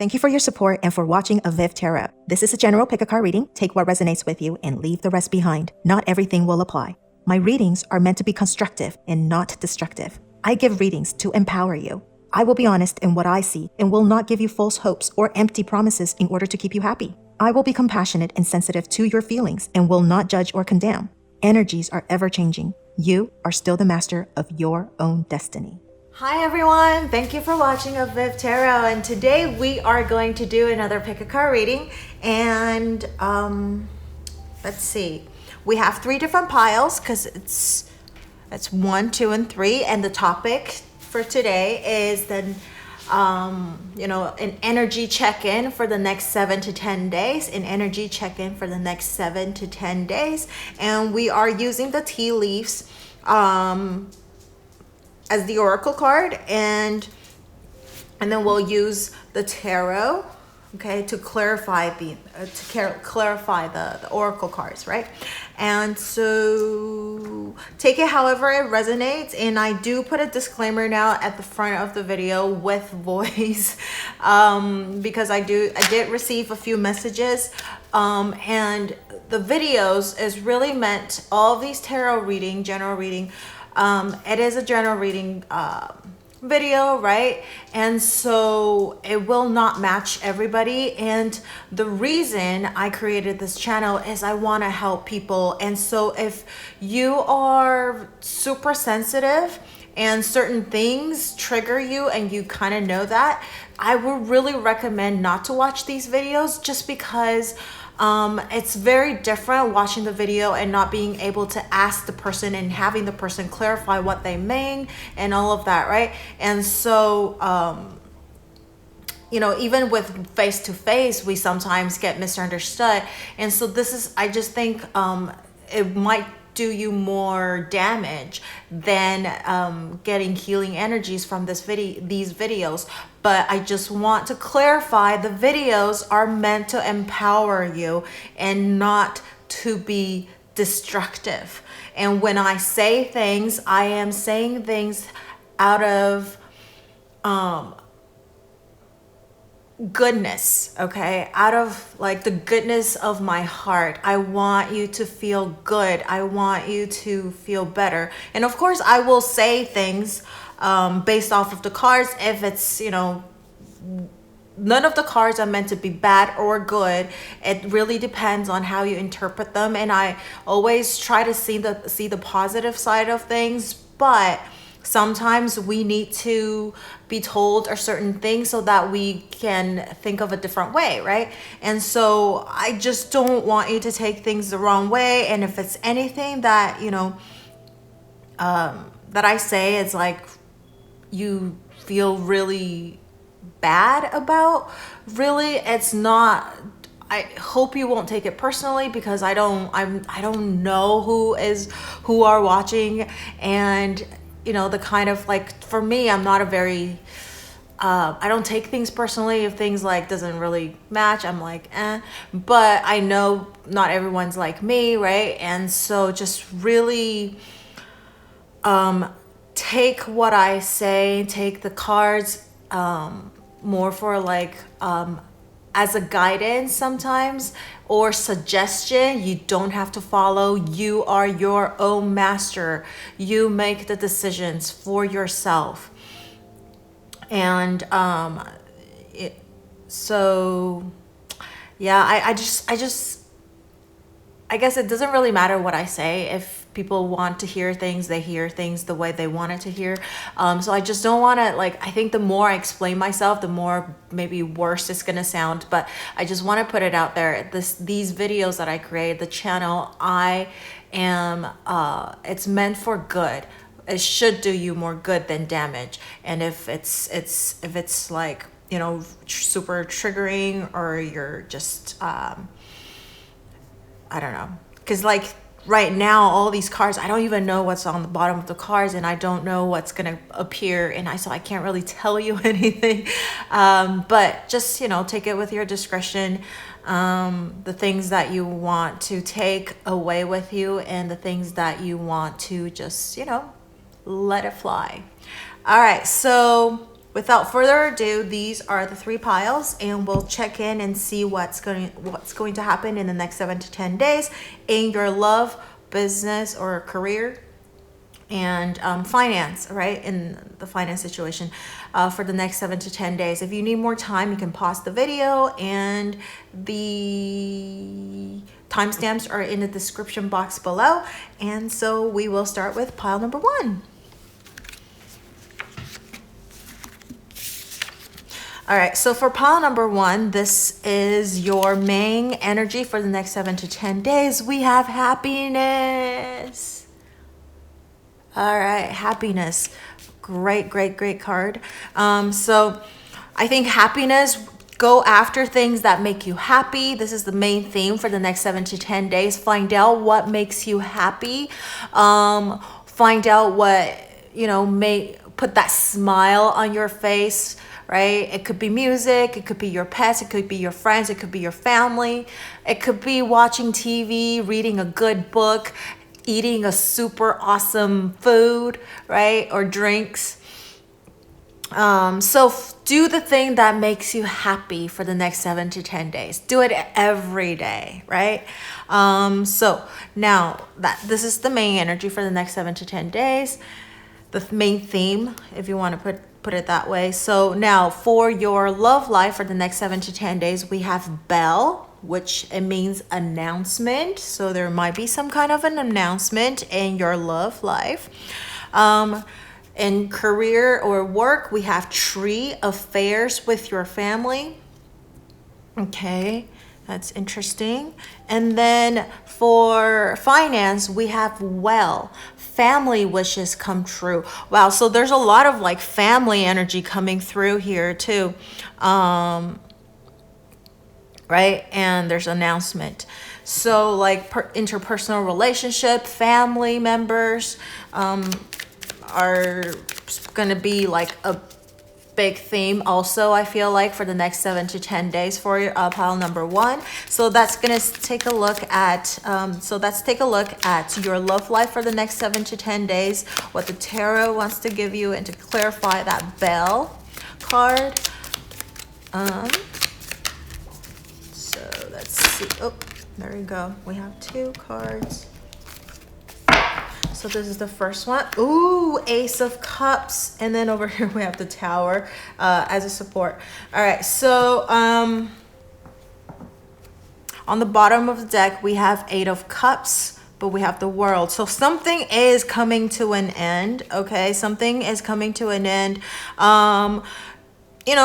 Thank you for your support and for watching avivTarot. This is a general pick-a-card reading. Take what resonates with you and leave the rest behind. Not everything will apply. My readings are meant to be constructive and not destructive. I give readings to empower you. I will be honest in what I see and will not give you false hopes or empty promises in order to keep you happy. I will be compassionate and sensitive to your feelings and will not judge or condemn. Energies are ever-changing. You are still the master of your own destiny. Hi everyone, thank you for watching avivTarot, and today we are going to do another pick-a-card reading. And let's see, we have 3 different piles because it's 1, 2, and 3, and the topic for today is the an energy check-in for the next 7 to 10 days. An energy check-in for the next 7 to 10 days, and we are using the tea leaves as the oracle card, and then we'll use the tarot, okay, to clarify the oracle cards, right? And so take it however it resonates, and I do put a disclaimer now at the front of the video with voice because I did receive a few messages, and the videos is really meant, all of these tarot reading, general reading, it is a general reading video, right? And so it will not match everybody, and the reason I created this channel is I want to help people. And so if you are super sensitive and certain things trigger you and you kind of know that, I would really recommend not to watch these videos, just because it's very different watching the video and not being able to ask the person and having the person clarify what they mean and all of that, right? And so even with face-to-face, we sometimes get misunderstood. And so I just think it might do you more damage than getting healing energies from these videos. But I just want to clarify, the videos are meant to empower you and not to be destructive. And when I say things, I am saying things out of goodness, okay? Out of like the goodness of my heart. I want you to feel good. I want you to feel better. And of course, I will say things based off of the cards. If it's, none of the cards are meant to be bad or good. It really depends on how you interpret them. And I always try to see the positive side of things, but sometimes we need to be told a certain thing so that we can think of a different way, right? And so I just don't want you to take things the wrong way. And if it's anything that, that I say is like you feel really bad about, really, it's not. I hope you won't take it personally, because I don't know who are watching, and the kind of, like, for me, I'm not a very I don't take things personally. If things like doesn't really match, I'm like, but I know not everyone's like me, right? And so just really take what I say, take the cards more for like as a guidance sometimes, or suggestion. You don't have to follow. You are your own master. You make the decisions for yourself. And so yeah, I guess it doesn't really matter what I say. If people want to hear things, they hear things the way they want it to hear. So I just don't want to, like, I think the more I explain myself, the more maybe worse it's gonna sound. But I just want to put it out there. These videos that I create, the channel, I am it's meant for good. It should do you more good than damage. And if it's like, super triggering, or you're just I don't know, because like right now, all these cards, I don't even know what's on the bottom of the cards, and I don't know what's gonna appear, and so I can't really tell you anything. But just take it with your discretion. The things that you want to take away with you, and the things that you want to just let it fly. All right, so without further ado, these are the 3 piles, and we'll check in and see what's going to happen in the next 7 to 10 days in your love, business, or career, and finance, right? In the finance situation for the next 7 to 10 days. If you need more time, you can pause the video, and the timestamps are in the description box below. And so we will start with pile number 1. All right, so for pile number 1, this is your main energy for the next 7 to 10 days. We have happiness. All right, happiness. Great card. So I think happiness, go after things that make you happy. This is the main theme for the next 7 to 10 days. Find out what makes you happy. Find out what, may put that smile on your face, right? It could be music, it could be your pets, it could be your friends, it could be your family. It could be watching TV, reading a good book, eating a super awesome food, right? Or drinks. So do the thing that makes you happy for the next 7 to 10 days. Do it every day, right? So now this is the main energy for the next 7 to 10 days. The main theme, if you want to put it that way. So now for your love life for the next 7 to 10 days, we have bell, which it means announcement. So there might be some kind of an announcement in your love life. In career or work, we have tree, affairs with your family. Okay, that's interesting. And then for finance, we have well, family wishes come true. Wow, so there's a lot of like family energy coming through here too. Right? And there's announcement. So like interpersonal relationship, family members are gonna be like a big theme also, I feel like, for the next 7 to 10 days for your pile number 1. So that's gonna take a look at your love life for the next 7 to 10 days, what the tarot wants to give you, and to clarify that bell card. So let's see. Oh, there we go. We have 2 cards. So this is the first one. Ooh, Ace of Cups. And then over here we have the Tower as a support. All right, so on the bottom of the deck, we have 8 of Cups, but we have the World. So something is coming to an end, okay? Something is coming to an end.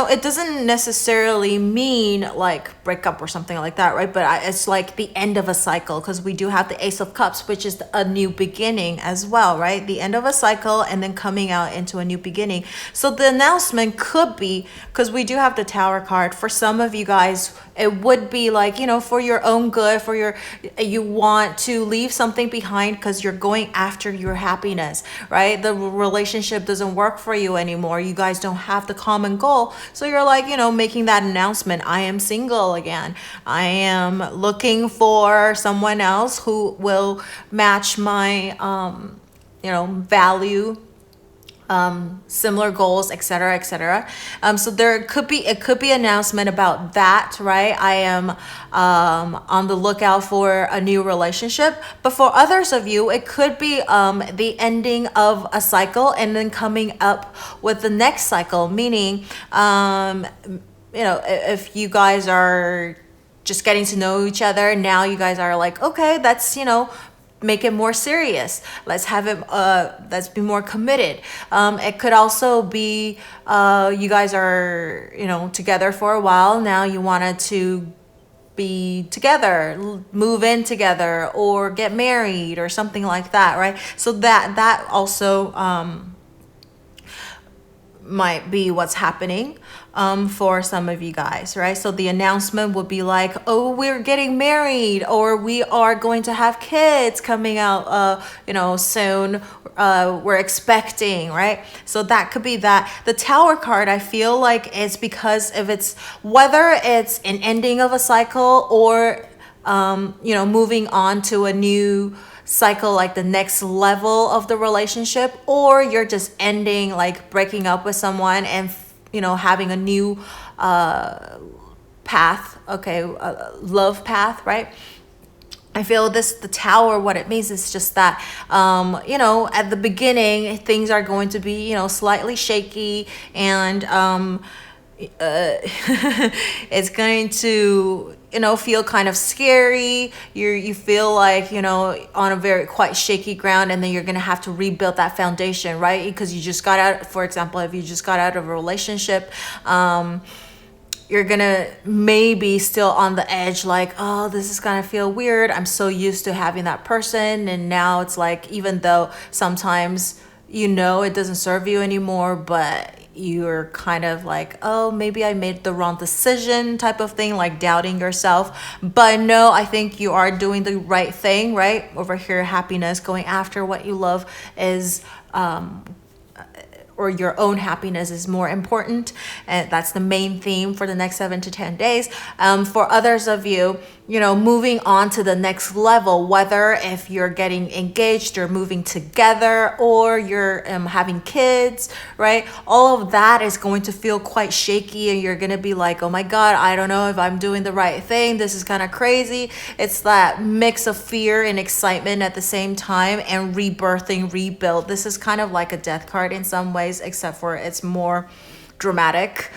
It doesn't necessarily mean like breakup or something like that, right? But it's like the end of a cycle, because we do have the Ace of Cups, which is a new beginning as well, right? The end of a cycle and then coming out into a new beginning. So the announcement could be, because we do have the Tower card, for some of you guys, it would be like, for your own good, you want to leave something behind because you're going after your happiness, right? The relationship doesn't work for you anymore. You guys don't have the common goal. So you're like, making that announcement. I am single again. I am looking for someone else who will match my, value, similar goals, etc., etc. So it could be announcement about that, right? I am on the lookout for a new relationship. But for others of you, it could be the ending of a cycle and then coming up with the next cycle, meaning if you guys are just getting to know each other, now you guys are like, okay, that's make it more serious. Let's have it, let's be more committed. It could also be, you guys are, together for a while. Now you wanted to be together, move in together, or get married or something like that, right? So that also, might be what's happening for some of you guys, right? So the announcement would be like, oh, we're getting married, or we are going to have kids coming out soon, we're expecting, right? So that could be that. The Tower card, I feel like, is because if it's whether it's an ending of a cycle or moving on to a new cycle, like the next level of the relationship, or you're just ending, like breaking up with someone and having a new path, okay, love path, right? I feel the tower, what it means is just that, at the beginning, things are going to be, slightly shaky, and it's going to, feel kind of scary. You feel like, on a very quite shaky ground, and then you're going to have to rebuild that foundation, right? Because you just got out, for example, if you just got out of a relationship, you're gonna maybe still on the edge, like, oh, this is gonna feel weird. I'm so used to having that person. And now it's like, even though sometimes it doesn't serve you anymore, but you're kind of like, oh, maybe I made the wrong decision type of thing, like doubting yourself. But no, I think you are doing the right thing, right? Over here, happiness, going after what you love is or your own happiness is more important, and that's the main theme for the next 7 to 10 days. For others of you, moving on to the next level, whether if you're getting engaged, you're moving together, or you're having kids, right? All of that is going to feel quite shaky, and you're gonna be like, oh my God, I don't know if I'm doing the right thing. This is kind of crazy. It's that mix of fear and excitement at the same time, and rebirthing, rebuild. This is kind of like a death card in some ways, except for it's more dramatic.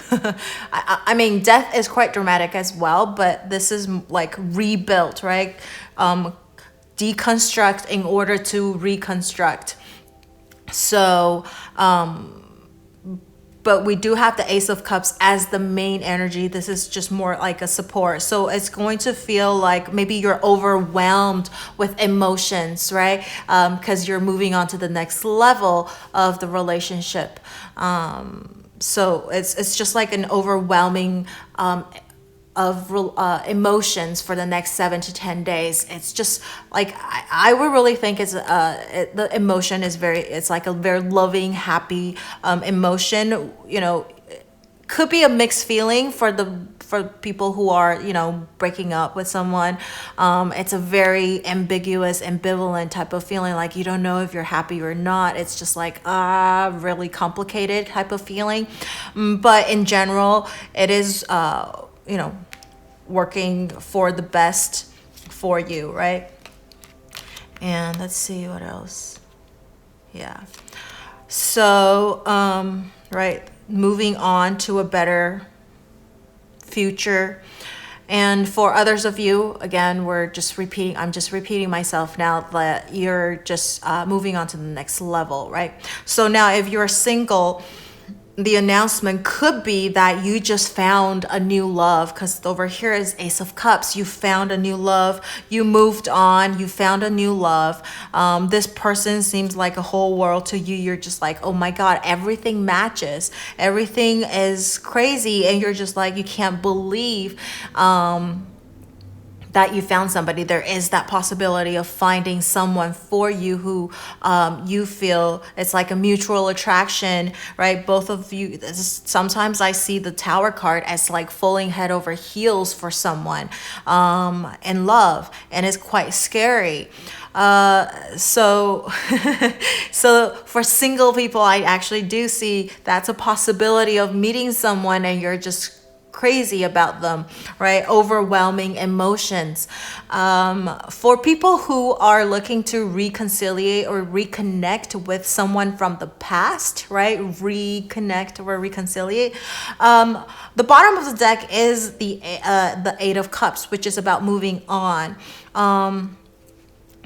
I mean, death is quite dramatic as well, but this is like rebuilt, right? Deconstruct in order to reconstruct. So, but we do have the Ace of Cups as the main energy. This is just more like a support. So it's going to feel like maybe you're overwhelmed with emotions, right? Because you're moving on to the next level of the relationship. So it's just like an overwhelming of emotions for the next 7 to 10 days. It's just like, I would really think the emotion is it's like a very loving, happy emotion. Could be a mixed feeling for people who are, breaking up with someone. It's a very ambiguous, ambivalent type of feeling, like you don't know if you're happy or not. It's just like really complicated type of feeling. But in general, it is working for the best for you, right? And let's see what else. Yeah. So, right, moving on to a better future. And for others of you, again, I'm just repeating myself now, that you're just moving on to the next level, right? So now if you're single, the announcement could be that you just found a new love, because over here is Ace of Cups. You found a new love. You moved on. You found a new love. This person seems like a whole world to you. You're just like, oh my God, everything matches. Everything is crazy. And you're just like, you can't believe that you found somebody. There is that possibility of finding someone for you who you feel it's like a mutual attraction, right? Both of you. Sometimes I see the Tower card as like falling head over heels for someone in love, and it's quite scary. So for single people, I actually do see that's a possibility of meeting someone and you're just crazy about them, right? Overwhelming emotions. For people who are looking to reconciliate or reconnect with someone from the past, right? Reconnect or reconciliate. The bottom of the deck is the Eight of Cups, which is about moving on.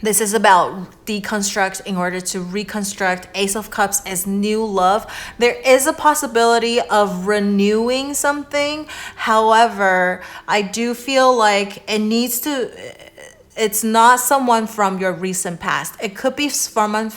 This is about deconstruct in order to reconstruct. Ace of Cups is new love. There is a possibility of renewing something. However, I do feel like it's not someone from your recent past. It could be someone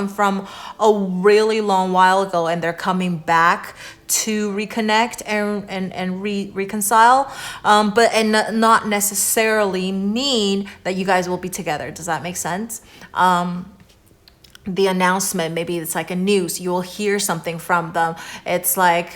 from a really long while ago, and they're coming back to reconnect and reconcile, but not necessarily mean that you guys will be together. Does that make sense? The announcement, maybe it's like a news. You will hear something from them. It's like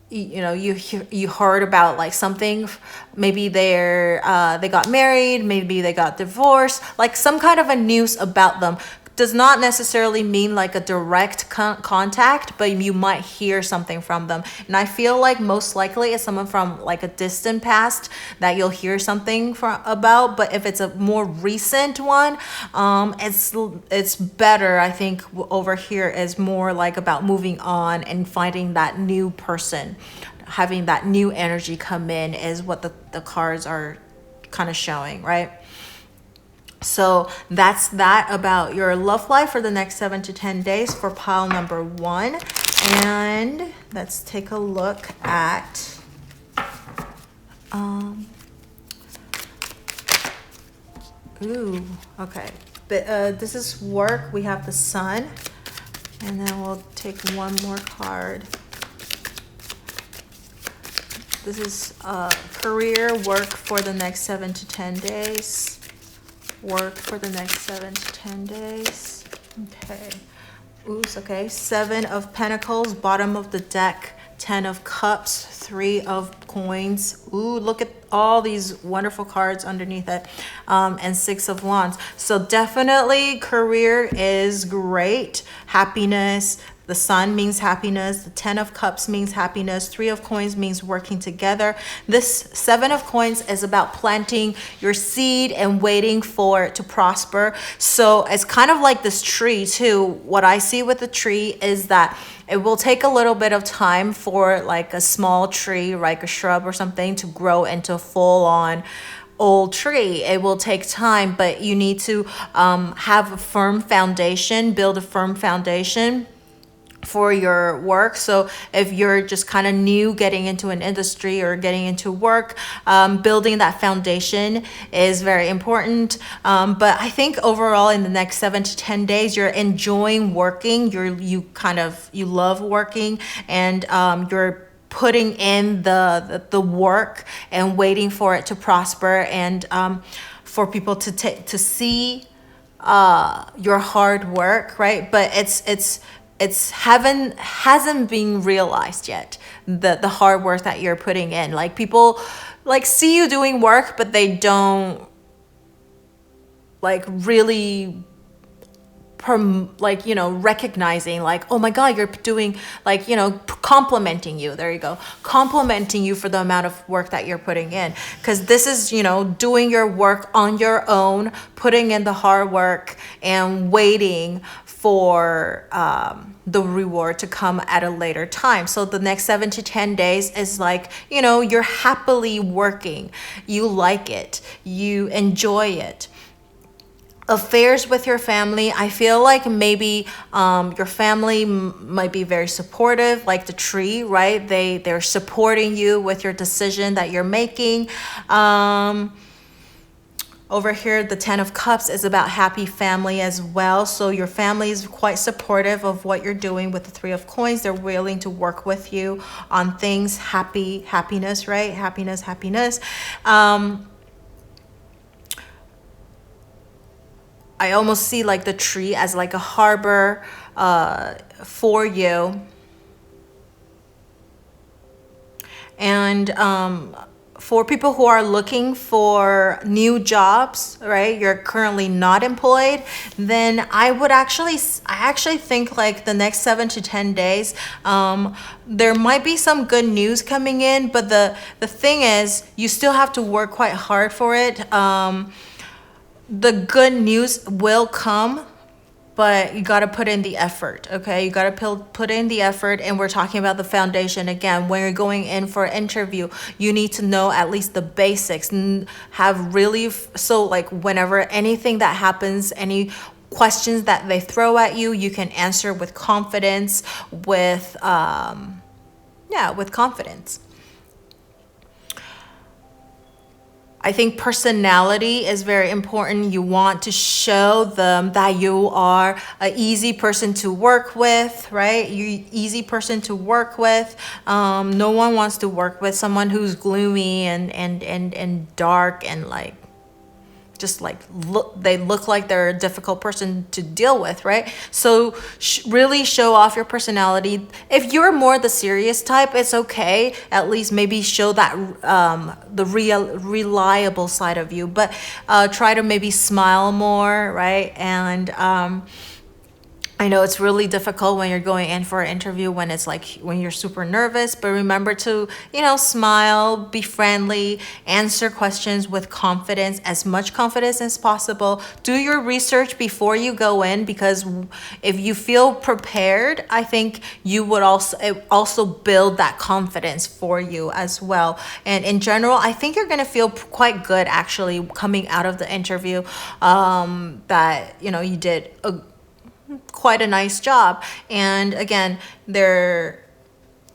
you heard about like something. Maybe they got married. Maybe they got divorced. Like some kind of a news about them. does not necessarily mean like a direct contact, but you might hear something from them. And I feel like most likely it's someone from like a distant past that you'll hear something about. But if it's a more recent one, it's better. I think over here is more like about moving on and finding that new person. Having that new energy come in is what the cards are kind of showing, right? So that's that about your love life for the next 7 to 10 days for pile number 1. And let's take a look at okay. But this is work. We have the sun, and then we'll take one more card. This is career, work for the next 7 to 10 days. Work for the next 7 to 10 days. Okay. Oops, okay. 7 of Pentacles, bottom of the deck. 10 of Cups, 3 of Coins. Ooh, look at all these wonderful cards underneath it. And 6 of Wands. So definitely career is great. Happiness. The sun means happiness. The 10 of Cups means happiness. 3 of Coins means working together. This 7 of Coins is about planting your seed and waiting for it to prosper. So it's kind of like this tree too. What I see with the tree is that it will take a little bit of time for like a small tree, like a shrub or something, to grow into a full-on old tree. It will take time, but you need to have a firm foundation, build a firm foundation for your work. So if you're just kind of new getting into an industry or getting into work, building that foundation is very important. But I think overall in the next 7 to 10 days, you're enjoying working. You love working, and you're putting in the work and waiting for it to prosper, and for people to see your hard work, right? But hasn't been realized yet, the hard work that you're putting in. Like people like see you doing work, but they don't like really recognizing like, oh my God, you're doing like, complimenting you. There you go. Complimenting you for the amount of work that you're putting in. Because this is, doing your work on your own, putting in the hard work and waiting for the reward to come at a later time. So the next 7 to 10 days is like, you're happily working. You like it. You enjoy it. Affairs with your family, I feel like maybe your family might be very supportive, like the tree, right? They're supporting you with your decision that you're making. Over here, the 10 of Cups is about happy family as well. So your family is quite supportive of what you're doing. With the 3 of Coins, they're willing to work with you on things. Happiness, right? Happiness. I almost see like the tree as like a harbor for you. And for people who are looking for new jobs, right? You're currently not employed, then I actually think like the next 7 to 10 days, there might be some good news coming in, but the thing is, you still have to work quite hard for it. The good news will come, but you got to put in the effort, okay? You got to put in the effort, and we're talking about the foundation again. When you're going in for an interview, you need to know at least the basics. So like whenever anything that happens, any questions that they throw at you, you can answer with confidence, with confidence. I think personality is very important. You want to show them that you are an easy person to work with, right? You're easy person to work with. No one wants to work with someone who's gloomy and dark and like just like they look like they're a difficult person to deal with, right? So really show off your personality. If you're more the serious type, it's okay. At least maybe show that the reliable side of you, but try to maybe smile more, right? And I know it's really difficult when you're going in for an interview when it's like when you're super nervous, but remember to, smile, be friendly, answer questions with confidence, as much confidence as possible. Do your research before you go in, because if you feel prepared, I think you would also build that confidence for you as well. And in general, I think you're going to feel quite good actually coming out of the interview, that, you did quite a nice job. And again, there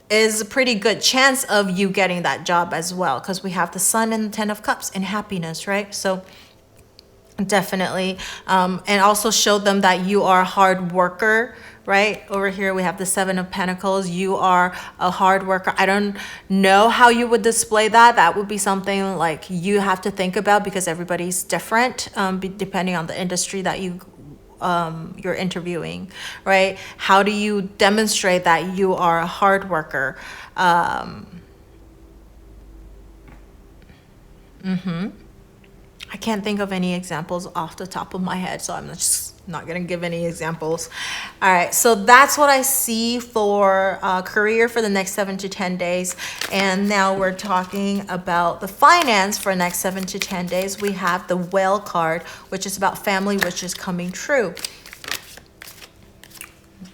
is a pretty good chance of you getting that job as well, because we have the Sun and the Ten of Cups in happiness, right? So definitely, and also show them that you are a hard worker, right? Over here we have the Seven of Pentacles. You are a hard worker. I don't know how you would display that. That would be something like you have to think about, because everybody's different, depending on the industry that you're interviewing, right? How do you demonstrate that you are a hard worker? I can't think of any examples off the top of my head, so I'm just not going to give any examples. All right, so that's what I see for career for the next 7 to 10 days. And now we're talking about the finance for the next 7 to 10 days. We have the Whale card, which is about family, which is coming true.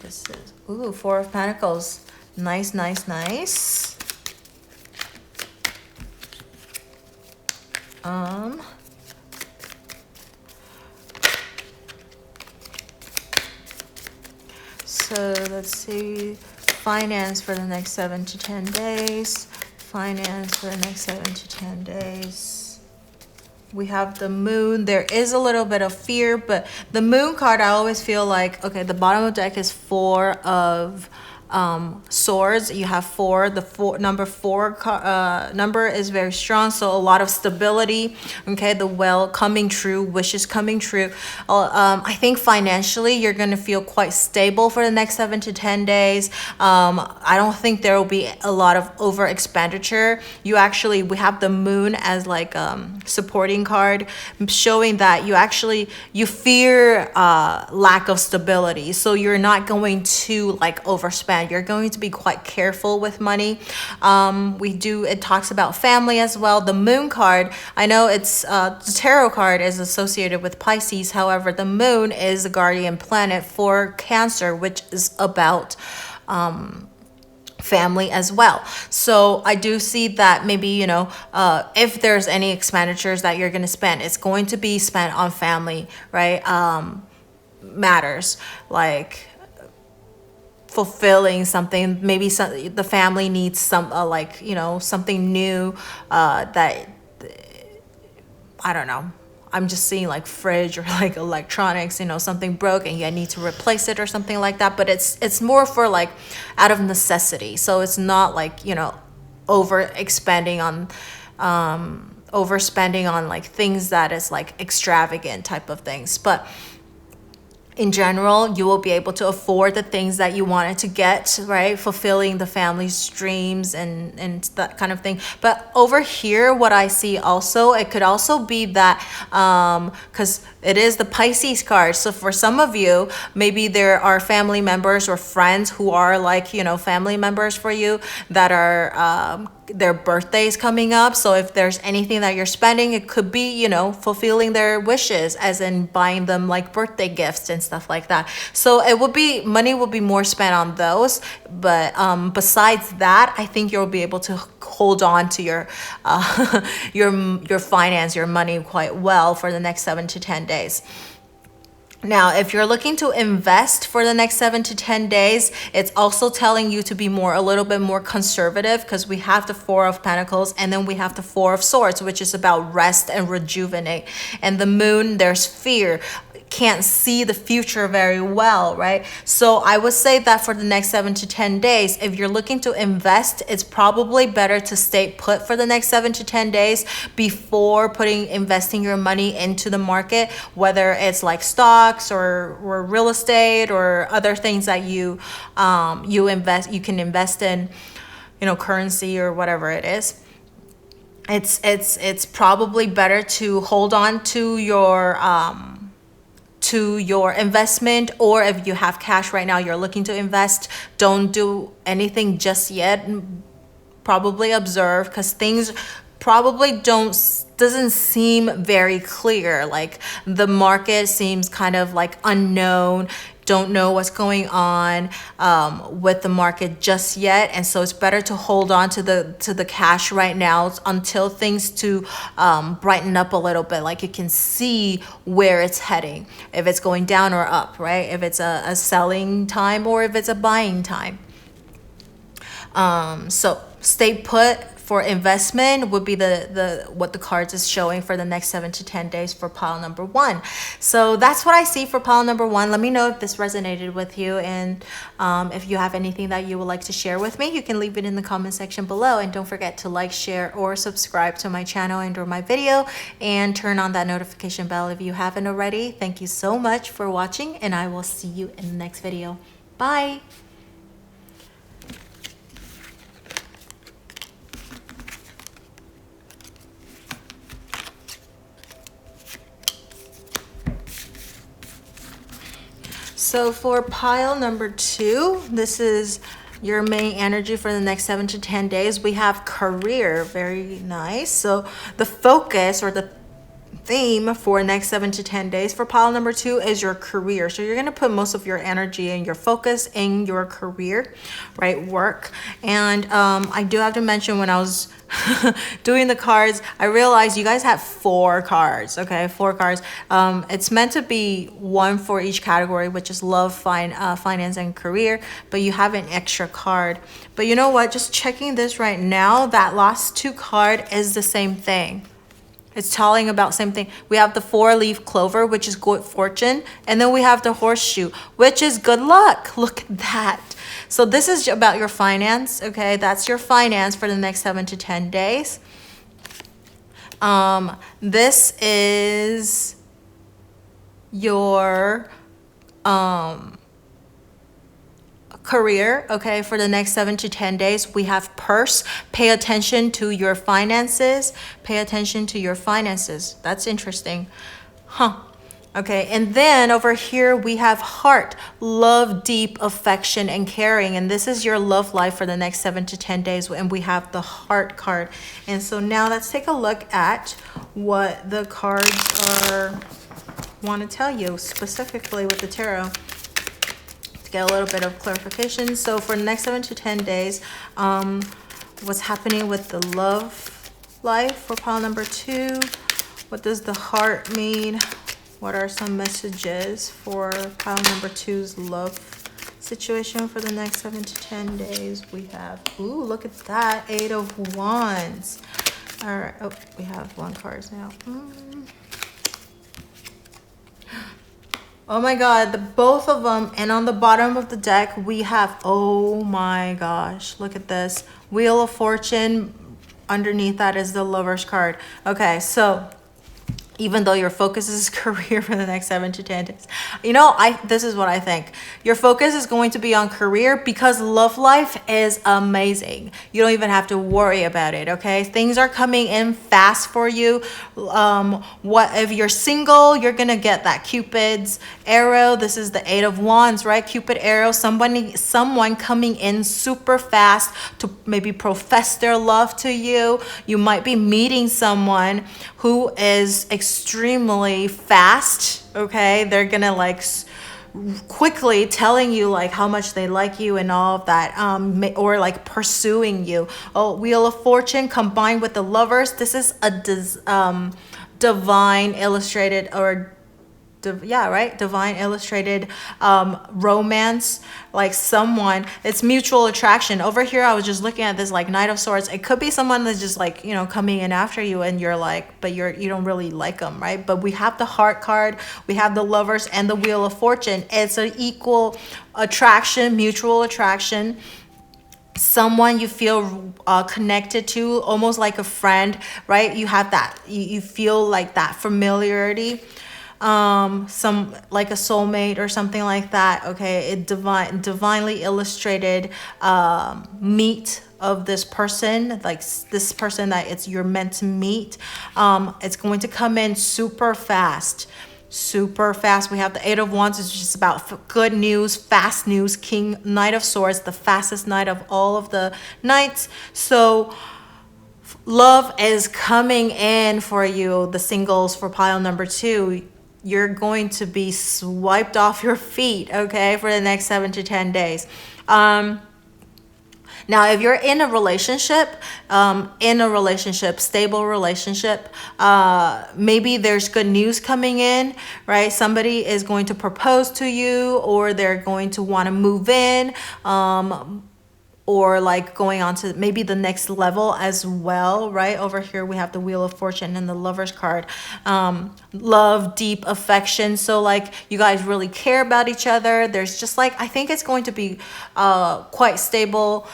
This is, ooh, Four of Pentacles. Nice, nice, nice. So let's see, finance for the next 7 to 10 days. Finance for the next 7 to 10 days. We have the Moon. There is a little bit of fear, but the Moon card, I always feel like, okay, the bottom of the deck is Four of Swords. You have four. The number four number is very strong, so a lot of stability. Okay, the Well coming true, wishes coming true. I think financially you're going to feel quite stable for the next 7 to 10 days. I don't think there will be a lot of over expenditure. We have the Moon as like supporting card, showing that you fear lack of stability, so you're not going to like overspend. You're going to be quite careful with money. It talks about family as well. The Moon card, I know it's the tarot card is associated with Pisces. However, the Moon is the guardian planet for Cancer, which is about family as well. So I do see that maybe, if there's any expenditures that you're going to spend, it's going to be spent on family, right? Matters, like fulfilling something. Maybe the family needs something new, that, I don't know. I'm just seeing like fridge or like electronics, something broke and you need to replace it or something like that. But it's more for like out of necessity. So it's not like, overspending on like things that is like extravagant type of things. But in general, you will be able to afford the things that you wanted to get, right? Fulfilling the family's dreams and that kind of thing. But over here, what I see also, it could also be that, because it is the Pisces card. So for some of you, maybe there are family members or friends who are like, family members for you that are, their birthdays coming up. So if there's anything that you're spending, it could be, fulfilling their wishes, as in buying them like birthday gifts and stuff like that. So money will be more spent on those. But besides that, I think you'll be able to hold on to your finance, your money quite well for the next 7 to 10 days. Now, if you're looking to invest for the next 7 to 10 days, it's also telling you to be a little bit more conservative, because we have the Four of Pentacles and then we have the Four of Swords, which is about rest and rejuvenate. And the Moon, there's fear. can't see the future very well, right? So I would say that for the next 7 to 10 days, if you're looking to invest, it's probably better to stay put for the next 7 to 10 days before investing your money into the market, whether it's like stocks or real estate or other things that you can invest in, currency or whatever it is. It's probably better to hold on to your investment, or if you have cash right now you're looking to invest, don't do anything just yet. Probably observe, because things probably doesn't seem very clear. Like the market seems kind of like unknown, don't know what's going on with the market just yet, and so it's better to hold on to the cash right now until things to brighten up a little bit, like you can see where it's heading, if it's going down or up, right? If it's a selling time or if it's a buying time. So stay put for investment would be what the cards is showing for the next 7 to 10 days for pile number 1. So that's what I see for pile number 1. Let me know if this resonated with you, and if you have anything that you would like to share with me, you can leave it in the comment section below. And don't forget to like, share, or subscribe to my channel and or my video, and turn on that notification bell if you haven't already. Thank you so much for watching, and I will see you in the next video. Bye. So for pile number 2, this is your main energy for the next 7 to 10 days. We have career, very nice. So the focus or the theme for next 7 to 10 days for pile number 2 is your career. So you're going to put most of your energy and your focus in your career, right? Work. And I do have to mention, when I was doing the cards, I realized you guys have 4 cards. Okay, 4 cards. It's meant to be 1 for each category, which is love, finance, and career, but you have an extra card. But you know what, just checking this right now, that last 2 card is the same thing. It's telling about same thing. We have the 4-leaf clover, which is good fortune, and then we have the horseshoe, which is good luck. Look at that. So this is about your finance, okay? That's your finance for the next 7 to 10 days. This is your career, okay? For the next 7 to 10 days, we have purse. Pay attention to your finances. Pay attention to your finances. That's interesting. Okay, and then over here we have heart, love, deep affection, and caring. And this is your love life for the next 7 to 10 days. And we have the heart card. And so now let's take a look at what the cards want to tell you specifically with the tarot. Get a little bit of clarification. So for the next 7 to 10 days, what's happening with the love life for pile number 2? What does the heart mean? What are some messages for pile number 2's love situation for the next 7 to 10 days? We have, ooh, look at that, 8 of Wands. All right, oh, we have 1 card now. Oh my God, both of them. And on the bottom of the deck, we have, oh my gosh, look at this. Wheel of Fortune. Underneath that is the Lover's card. Okay, so even though your focus is career for the next 7 to 10 days, this is what I think. Your focus is going to be on career because love life is amazing. You don't even have to worry about it, okay? Things are coming in fast for you. If you're single, you're gonna get that Cupid's arrow. This is the 8 of Wands, right? Cupid arrow, someone coming in super fast to maybe profess their love to you. You might be meeting someone who is extremely fast, okay? They're gonna quickly telling you how much they like you and all of that, or pursuing you. Oh, Wheel of Fortune combined with the Lovers. This is a divine illustrated or divine illustrated romance, like someone, it's mutual attraction. Over here I was just looking at this like Knight of Swords. It could be someone that's just like, you know, coming in after you, and you're like, but you don't really like them, right? But we have the Heart card, we have the Lovers, and the Wheel of Fortune. It's an equal attraction, mutual attraction. Someone you feel connected to, almost like a friend, right? You have that, you feel like that familiarity, some like a soulmate or something like that. Okay, it divinely illustrated meet of this person, like this person that you're meant to meet. It's going to come in super fast. We have the Eight of Wands, it's just about good news, fast news. Knight of Swords, the fastest knight of all of the knights. So love is coming in for you, the singles, for pile number 2. You're going to be swiped off your feet, okay, for the next 7 to 10 days. Now, if you're in a relationship, stable relationship, maybe there's good news coming in, right? Somebody is going to propose to you, or they're going to want to move in, or like going on to maybe the next level as well, right? Over here we have the Wheel of Fortune and the Lovers card. Love, deep affection. So like you guys really care about each other. There's just like, I think it's going to be quite stable.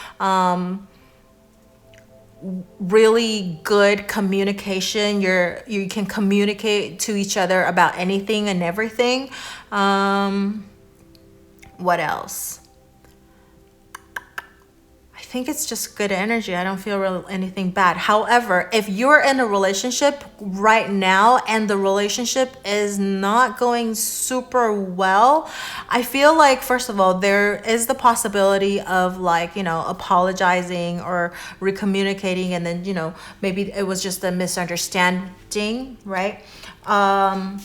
Really good communication. You can communicate to each other about anything and everything. What else? I think it's just good energy. I don't feel really anything bad. However, if you're in a relationship right now and the relationship is not going super well, I feel like, first of all, there is the possibility of like, you know, apologizing or recommunicating, and then, you know, maybe it was just a misunderstanding, right? I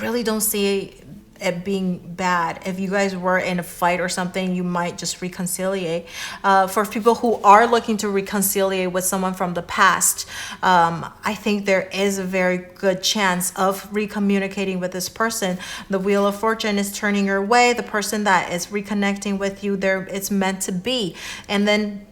really don't see it being bad. If you guys were in a fight or something, you might just reconciliate. For people who are looking to reconciliate with someone from the past, I think there is a very good chance of recommunicating with this person. The Wheel of Fortune is turning your way. The person that is reconnecting with you, it's meant to be. And then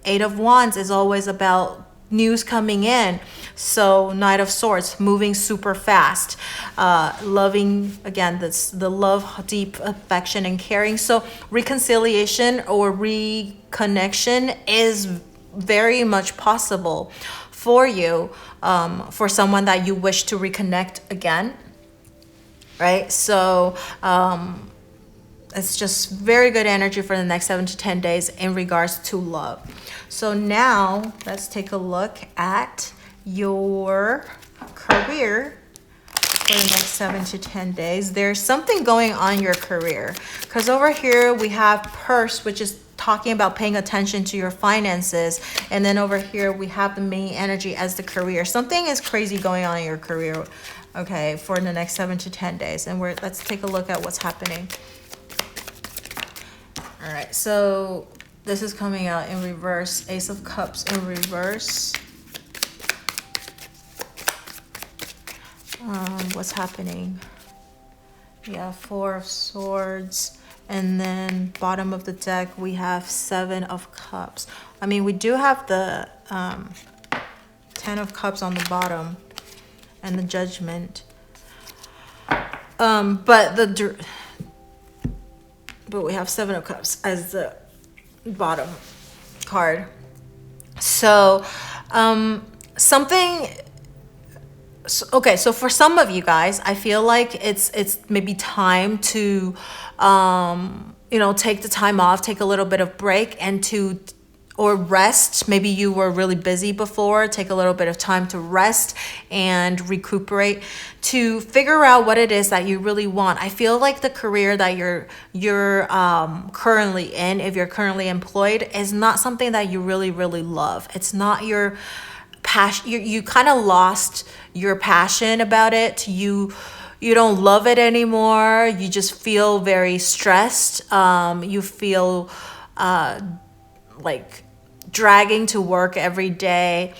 Eight of Wands is always about news coming in. So Knight of Swords, moving super fast, loving, again, the love, deep affection and caring. So reconciliation or reconnection is very much possible for you, for someone that you wish to reconnect again, right? So it's just very good energy for the next 7 to 10 days in regards to love. So now let's take a look at your career for the next 7 to 10 days. There's something going on in your career, because over here we have Purse, which is talking about paying attention to your finances. And then over here we have the main energy as the career. Something is crazy going on in your career, okay, for the next 7 to 10 days. And let's take a look at what's happening. All right, so this is coming out in reverse. Ace of Cups in reverse. What's happening? Yeah, Four of Swords. And then bottom of the deck, we have Seven of Cups. I mean, we do have the 10 of Cups on the bottom and the Judgment. But we have Seven of Cups as the bottom card. So okay, so for some of you guys, I feel like it's maybe time to take the time off, take a little bit of break, and or rest. Maybe you were really busy before. Take a little bit of time to rest and recuperate, to figure out what it is that you really want. I feel like the career that you're currently in, if you're currently employed, is not something that you really, really love. It's not your passion. You kind of lost your passion about it. You don't love it anymore. You just feel very stressed. You feel like dragging to work every day.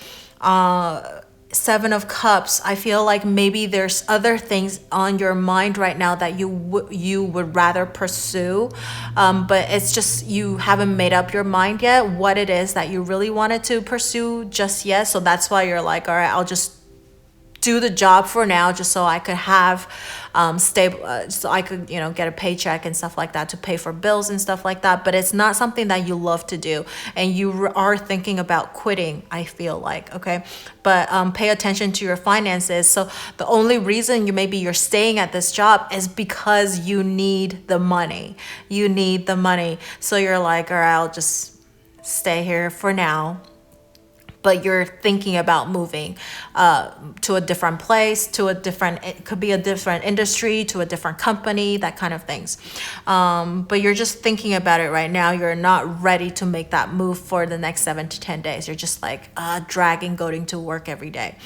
Seven of Cups, I feel like maybe there's other things on your mind right now that you would rather pursue, but it's just you haven't made up your mind yet what it is that you really wanted to pursue just yet. So that's why you're like, all right, I'll just do the job for now, just so I could have stable, so I could, get a paycheck and stuff like that to pay for bills and stuff like that. But it's not something that you love to do, and you are thinking about quitting, I feel like. Okay, but pay attention to your finances. So the only reason you're staying at this job is because you need the money. You need the money. So you're like, all right, I'll just stay here for now. But you're thinking about moving to a different place, it could be a different industry, to a different company, that kind of things. But you're just thinking about it right now. You're not ready to make that move for the next 7 to 10 days. You're just like dragging going to work every day.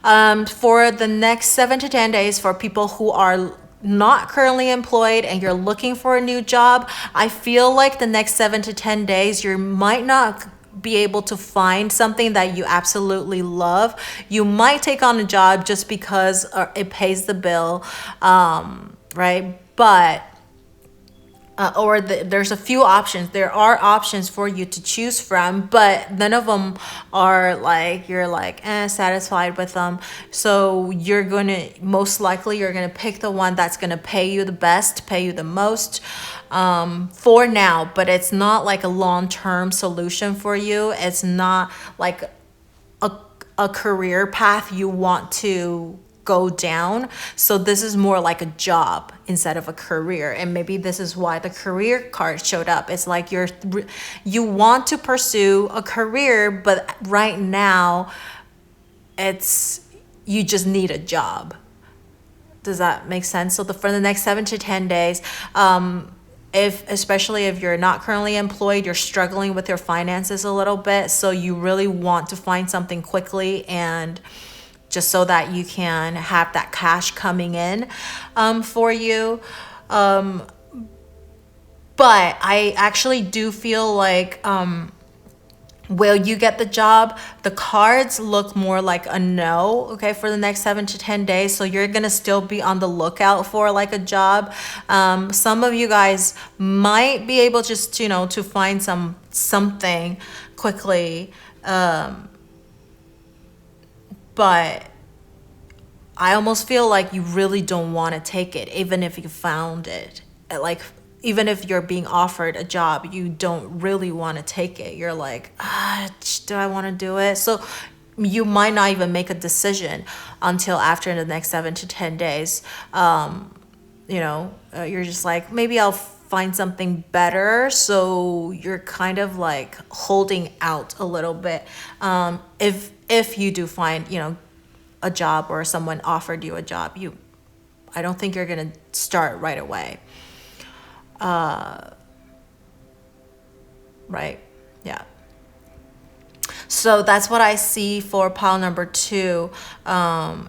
For the next 7 to 10 days, for people who are not currently employed and you're looking for a new job, I feel like the next 7 to 10 days, you might not be able to find something that you absolutely love. You might take on a job just because it pays the bill, right? But there's a few options. There are options for you to choose from, but none of them are like you're like satisfied with them. So most likely you're gonna pick the one that's gonna pay you the best, pay you the most, for now. But it's not like a long-term solution for you. It's not like a career path you want to go down. So this is more like a job instead of a career, and maybe this is why the career card showed up. It's like you want to pursue a career, but right now you just need a job. Does that make sense? So for the next 7 to 10 days, especially if you're not currently employed, you're struggling with your finances a little bit, so you really want to find something quickly, and just so that you can have that cash coming in for you. But I actually do feel like will you get the job? The cards look more like a no, okay, for the next 7 to 10 days. So you're gonna still be on the lookout for like a job. Some of you guys might be able just to find something quickly. But I almost feel like you really don't want to take it, even if you found it. Like, even if you're being offered a job, you don't really want to take it. You're like, do I want to do it? So you might not even make a decision until after the next 7 to 10 days. You're just like, maybe I'll find something better. So you're kind of like holding out a little bit. If you do find, a job, or someone offered you a job, I don't think you're going to start right away. Right. Yeah. So that's what I see for pile number 2.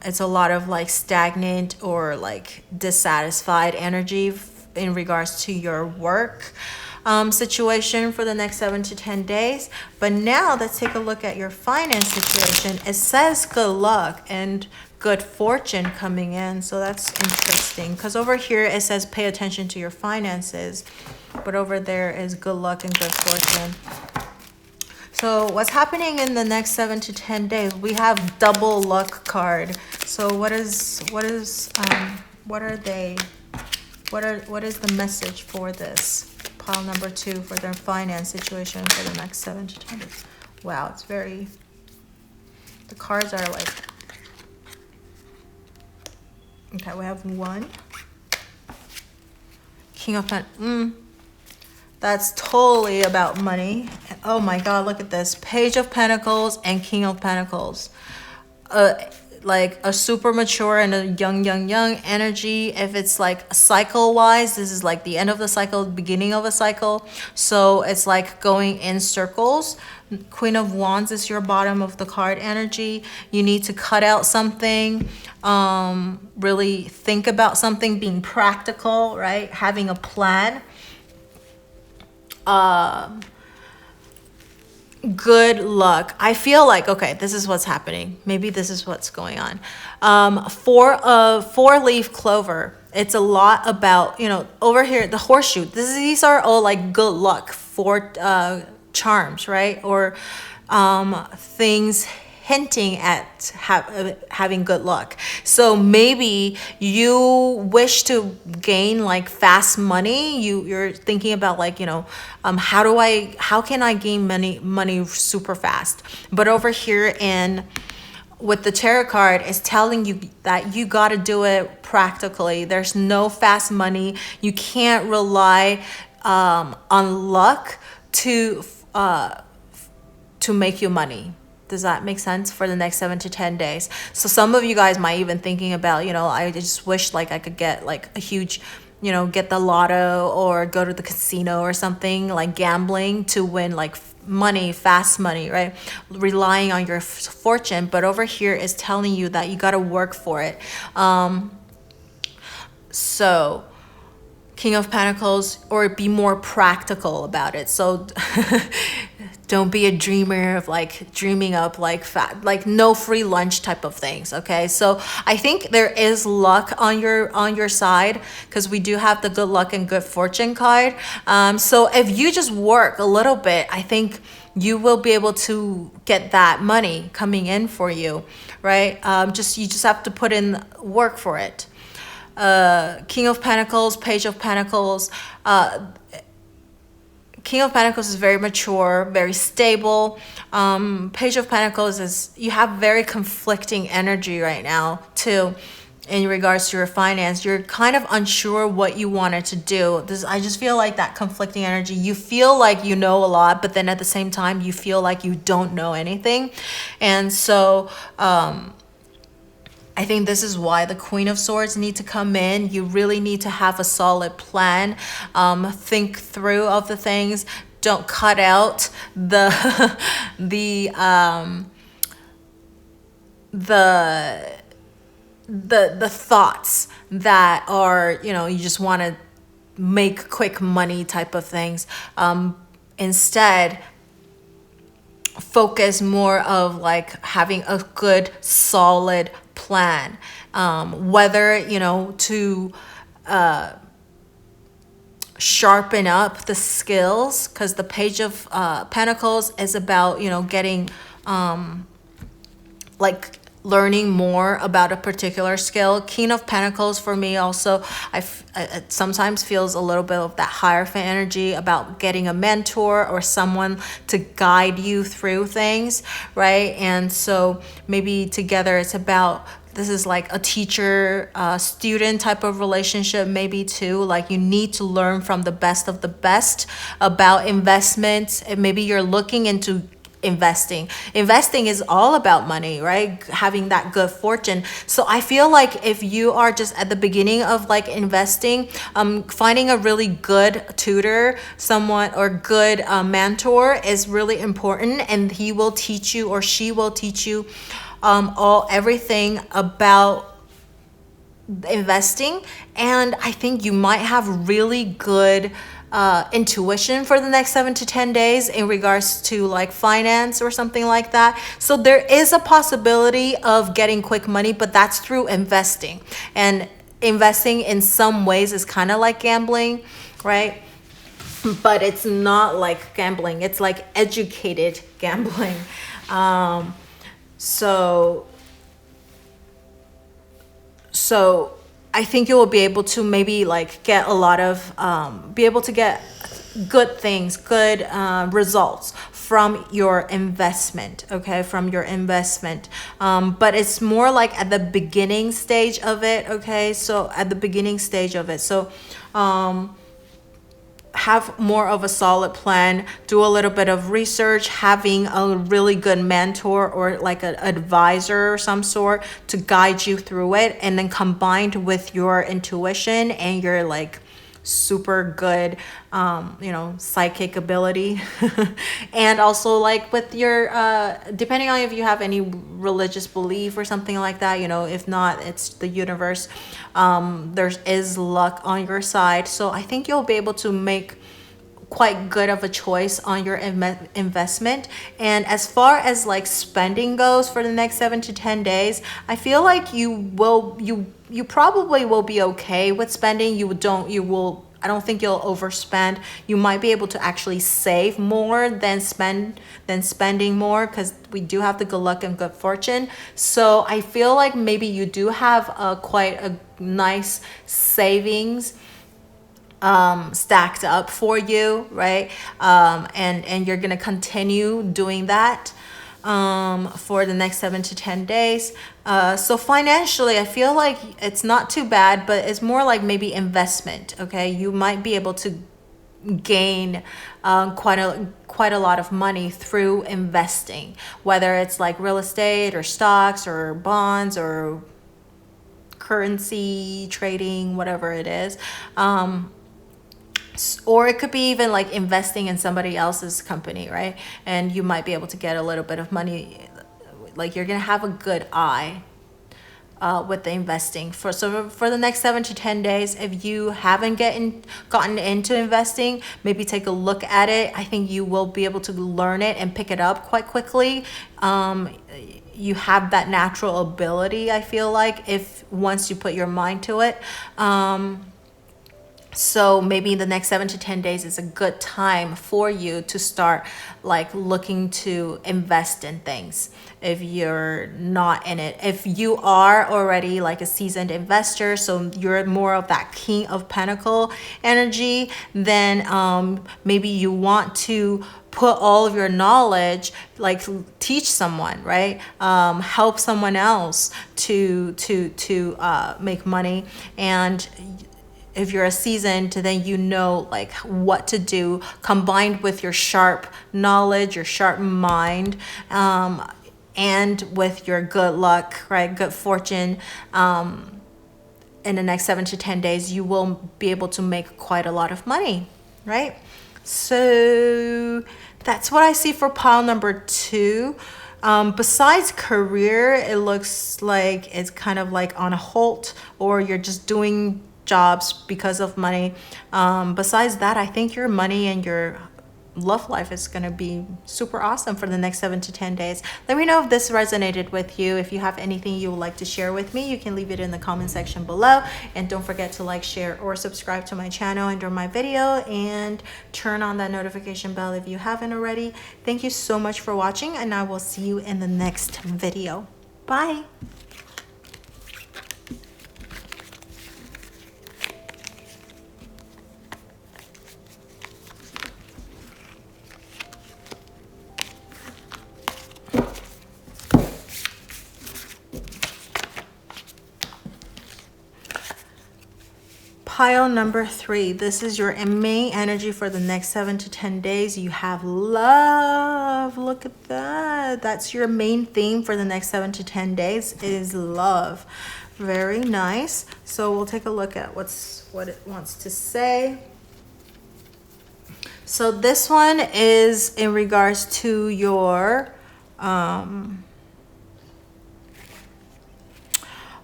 It's a lot of like stagnant or like dissatisfied energy in regards to your work situation for the next 7 to 10 days. But now let's take a look at your finance situation. It says good luck and good fortune coming in. So that's interesting, because over here it says pay attention to your finances, but over there is good luck and good fortune. So what's happening in the next 7 to 10 days? We have double luck card. So what is the message for this pile number 2 for their finance situation for the next 7 to 10 days? Wow, the cards are like, okay, we have 1 King of Pentacles. That's totally about money. Oh my God, look at this. Page of Pentacles and King of Pentacles. Like a super mature and a young energy. If it's like cycle-wise, this is like the end of the cycle, beginning of a cycle. So it's like going in circles. Queen of Wands is your bottom of the card energy. You need to cut out something. Really think about something, being practical, right? good luck. I feel like, okay, this is what's happening. Maybe this is what's going on. Four leaf clover. It's a lot about, over here, the horseshoe. These are all like good luck for charms, right? Or things hinting at having good luck. So maybe you wish to gain like fast money. You're thinking about like, how can I gain money super fast? But over here with the tarot card, is telling you that you got to do it practically. There's no fast money. You can't rely on luck to make you money. Does that make sense? For the next 7 to 10 days. So some of you guys might even thinking about, I just wish like I could get like a huge, get the lotto or go to the casino or something, like gambling to win like money, fast money, right? Relying on your fortune. But over here is telling you that you got to work for it. So King of Pentacles, or be more practical about it. So don't be a dreamer of like dreaming up like no free lunch type of things. Okay, so I think there is luck on your side, because we do have the good luck and good fortune card. So if you just work a little bit, I think you will be able to get that money coming in for you, right? You just have to put in work for it. King of Pentacles, Page of Pentacles. King of Pentacles is very mature, very stable. Page of Pentacles is, you have very conflicting energy right now too, in regards to your finance. You're kind of unsure what you wanted to do. I just feel like that conflicting energy. You feel like you know a lot, but then at the same time, you feel like you don't know anything. And so, I think this is why the Queen of Swords need to come in. You really need to have a solid plan. Think through of the things. Don't cut out the thoughts that are, you just want to make quick money type of things. Instead, focus more of like having a good solid plan, whether to sharpen up the skills, because the Page of Pentacles is about getting like learning more about a particular skill. King of Pentacles for me also, it sometimes feels a little bit of that Hierophant energy about getting a mentor or someone to guide you through things, right? And so maybe together it's about, this is like a teacher student type of relationship maybe too. Like you need to learn from the best of the best about investments, and maybe you're looking into investing is all about money, right? Having that good fortune. So I feel like if you are just at the beginning of like investing, finding a really good tutor, someone, or good mentor is really important, and he will teach you, or she will teach you everything about investing. And I think you might have really good intuition for the next 7 to 10 days in regards to like finance or something like that. So there is a possibility of getting quick money, but that's through investing. And investing in some ways is kind of like gambling, right? But it's not like gambling. It's like educated gambling. So I think you will be able to maybe like get a lot of, be able to get good things, good results from your investment, okay, from your investment. But it's more like at the beginning stage of it, okay, so at the beginning stage of it. So have more of a solid plan, do a little bit of research, having a really good mentor or like an advisor or some sort to guide you through it, and then combined with your intuition and your like super good psychic ability and also like with your depending on if you have any religious belief or something like that, if not, it's the universe. There is luck on your side, so I think you'll be able to make quite good of a choice on your investment. And as far as like spending goes for the next 7 to 10 days, I feel like you probably will be okay with spending. I don't think you'll overspend. You might be able to actually save more than spending more, because we do have the good luck and good fortune. So I feel like maybe you do have quite a nice savings stacked up for you, right? And you're gonna continue doing that for the next 7 to 10 days. So financially, I feel like it's not too bad, but it's more like maybe investment. Okay, you might be able to gain quite a lot of money through investing, whether it's like real estate or stocks or bonds or currency trading, whatever it is. Or it could be even like investing in somebody else's company, right? And you might be able to get a little bit of money. Like you're gonna have a good eye with the investing. For the next 7 to 10 days, if you haven't gotten into investing, maybe take a look at it. I think you will be able to learn it and pick it up quite quickly. You have that natural ability, I feel like, if once you put your mind to it. So maybe the next 7 to 10 days is a good time for you to start like looking to invest in things. If you're not in it, if you are already like a seasoned investor, so you're more of that King of Pentacle energy, then maybe you want to put all of your knowledge, like teach someone, right? Help someone else to make money. And if you're a seasoned, then you know like what to do, combined with your sharp knowledge, your sharp mind, and with your good luck, right? Good fortune. In the next 7 to 10 days, you will be able to make quite a lot of money, right? So that's what I see for pile number 2. Besides career, it looks like it's kind of like on a halt, or you're just doing jobs because of money. Besides that, I think your money and your love life is going to be super awesome for the next 7 to 10 days. Let me know if this resonated with you. If you have anything you would like to share with me, you can leave it in the comment section below. And don't forget to like, share, or subscribe to my channel under my video, and turn on that notification bell if you haven't already. Thank you so much for watching, and I will see you in the next video. Bye. Pile number 3, this is your main energy for the next 7 to 10 days. You have love. Look at that. That's your main theme for the next 7 to 10 days is love. Very nice. So we'll take a look at what it wants to say. So this one is in regards to your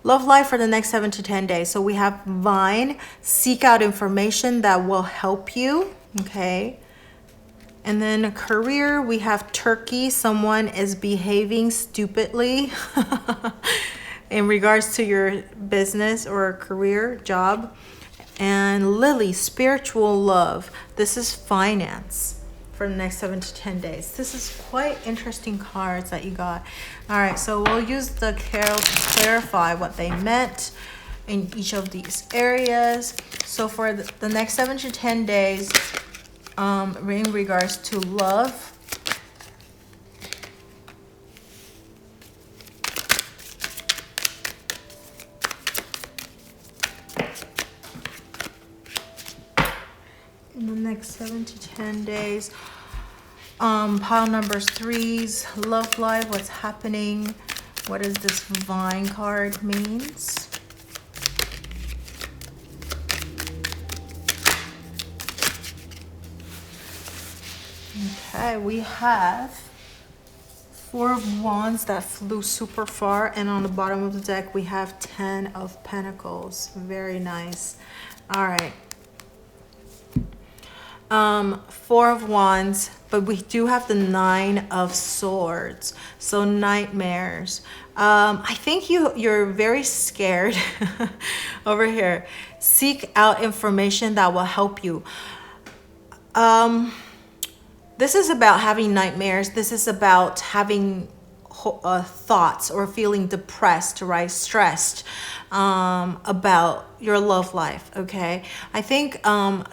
love life for the next 7 to 10 days. So we have Vine, seek out information that will help you. Okay. And then career, we have Turkey, someone is behaving stupidly in regards to your business or career, job. And Lily, spiritual love. This is finance for the next 7 to 10 days. This is quite interesting cards that you got. All right, so we'll use the tarot to clarify what they meant in each of these areas. So for the next 7 to 10 days, in regards to love, in the next 7 to 10 days, pile numbers 3's love life, what's happening, what does this Vine card means. Okay, we have 4 of Wands that flew super far, and on the bottom of the deck we have 10 of Pentacles. Very nice. All right. Four of Wands, but we do have the Nine of Swords, so nightmares. I think you're very scared. Over here, seek out information that will help you. This is about having nightmares. This is about having thoughts or feeling depressed, right? Stressed about your love life. Okay, I think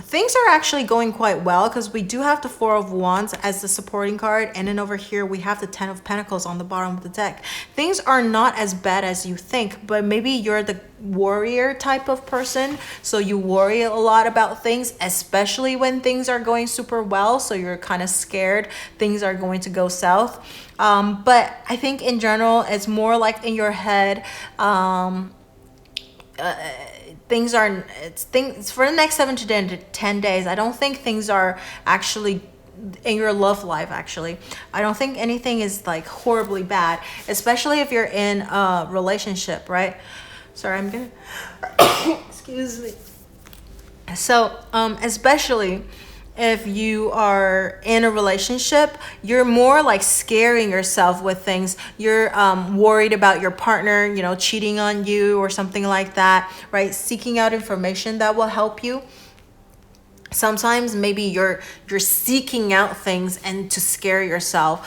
things are actually going quite well, because we do have the Four of Wands as the supporting card, and then over here we have the Ten of Pentacles on the bottom of the deck. Things are not as bad as you think, but maybe you're the warrior type of person, so you worry a lot about things, especially when things are going super well, so you're kind of scared things are going to go south. But I think in general it's more like in your head. Things for the next 7 to 10 days. I don't think things are actually in your love life. Actually, I don't think anything is like horribly bad, especially if you're in a relationship, right? Sorry, I'm gonna excuse me. So especially if you are in a relationship, you're more like scaring yourself with things. You're worried about your partner, you know, cheating on you or something like that, right? Seeking out information that will help you. Sometimes maybe you're seeking out things and to scare yourself.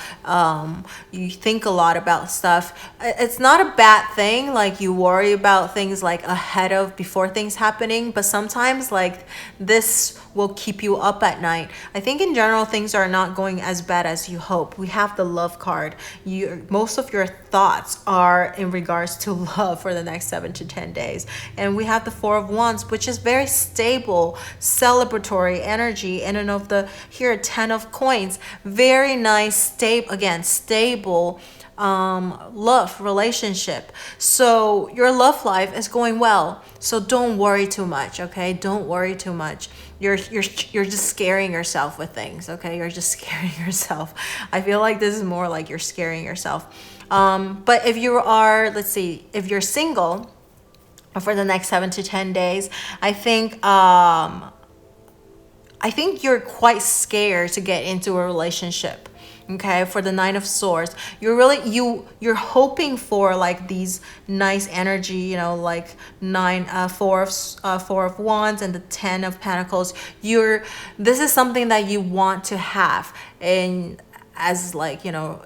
You think a lot about stuff. It's not a bad thing, like you worry about things like ahead of, before things happening, but sometimes like this will keep you up at night. I think in general things are not going as bad as you hope. We have the Love card. Most of your thoughts are in regards to love for the next 7 to 10 days. And we have the Four of Wands, which is very stable, celebratory energy. And then of the here, Ten of Coins, very nice, stable love relationship. So your love life is going well, so don't worry too much. Okay, don't worry too much. You're just scaring yourself with things. Okay, you're just scaring yourself. I feel like this is more like you're scaring yourself. But if you are, let's see, if you're single for the next 7 to 10 days, I think you're quite scared to get into a relationship. Okay, for the Nine of Swords, you're hoping for like these nice energy, you know, like Four of Wands and the Ten of Pentacles. This is something that you want to have, and as like, you know,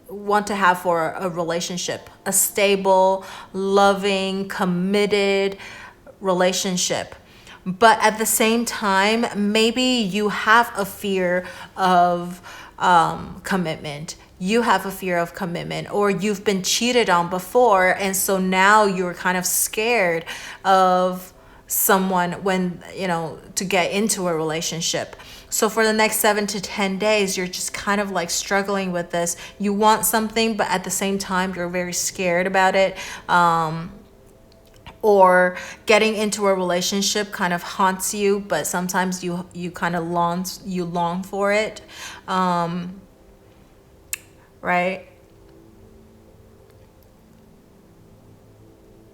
want to have for a relationship, a stable, loving, committed relationship. But at the same time, maybe you have a fear of commitment. You have a fear of commitment, or you've been cheated on before, and so now you're kind of scared of someone when, you know, to get into a relationship. So for the next 7 to 10 days, you're just kind of like struggling with this. You want something, but at the same time, you're very scared about it. Or getting into a relationship kind of haunts you, but sometimes you kind of long for it, right?